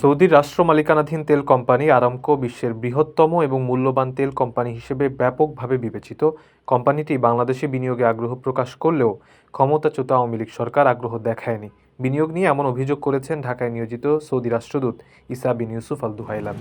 সৌদির রাষ্ট্র মালিকানাধীন তেল কোম্পানি আরামকো বিশ্বের বৃহত্তম এবং মূল্যবান তেল কোম্পানি হিসেবে ব্যাপকভাবে বিবেচিত। কোম্পানিটি বাংলাদেশে বিনিয়োগে আগ্রহ প্রকাশ করলেও ক্ষমতাচ্যুত আওয়ামী লীগ সরকার আগ্রহ দেখায়নি। বিনিয়োগ নিয়ে এমন অভিযোগ করেছেন ঢাকায় নিয়োজিত সৌদি রাষ্ট্রদূত ইসা বিন ইউসুফ আল দুহাইলান।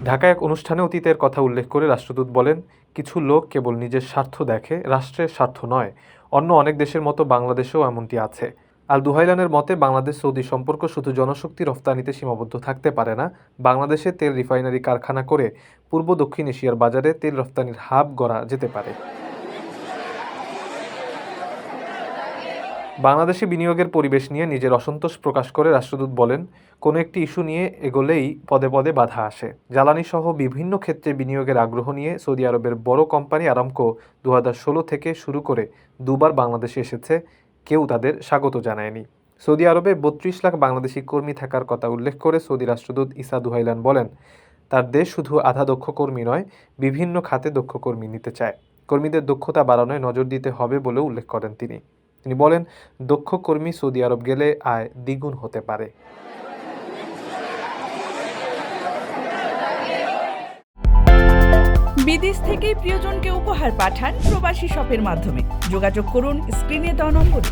ঢাকায় এক অনুষ্ঠানে অতীতের কথা উল্লেখ করে রাষ্ট্রদূত বলেন, কিছু লোক কেবল নিজের স্বার্থ দেখে, রাষ্ট্রের স্বার্থ নয়। অন্য অনেক দেশের মতো বাংলাদেশেও এমনটি আছে। আল দুহাইলানের মতে, বাংলাদেশ সৌদি সম্পর্ক শুধু জনশক্তি রফতানিতে সীমাবদ্ধ থাকতে পারে না। বাংলাদেশে তেল রিফাইনারি কারখানা করে পূর্ব দক্ষিণ এশিয়ার বাজারে তেল রফতানির হাব গড়া যেতে পারে। বাংলাদেশে বিনিয়োগের পরিবেশ নিয়ে নিজের অসন্তোষ প্রকাশ করে রাষ্ট্রদূত বলেন, কোনো একটি ইস্যু নিয়ে এগোলেই পদে পদে বাধা আসে। জ্বালানি সহ বিভিন্ন ক্ষেত্রে বিনিয়োগের আগ্রহ নিয়ে সৌদি আরবের বড় কোম্পানি আরামকো 2016 থেকে শুরু করে দুবার বাংলাদেশে এসেছে, কেউ তাদের স্বাগত জানায়নি। সৌদি আরবে 32 লাখ বাংলাদেশি কর্মী থাকার কথা উল্লেখ করে সৌদি রাষ্ট্রদূত ইসা দুহাইলান বলেন, তার দেশ শুধু আধা দক্ষ কর্মী নয়, বিভিন্ন খাতে দক্ষ কর্মী নিতে চায়। কর্মীদের দক্ষতা বাড়ানোয় নজর দিতে হবে বলেও উল্লেখ করেন তিনি। বলেন, দক্ষ কর্মী সৌদি আরব গেলে আয় দ্বিগুণ হতে পারে। বিদেশ থেকে প্রিয়জনকে উপহার পাঠান প্রবাসী শপের মাধ্যমে। যোগাযোগ করুন স্ক্রিনে দেওয়া নম্বরে।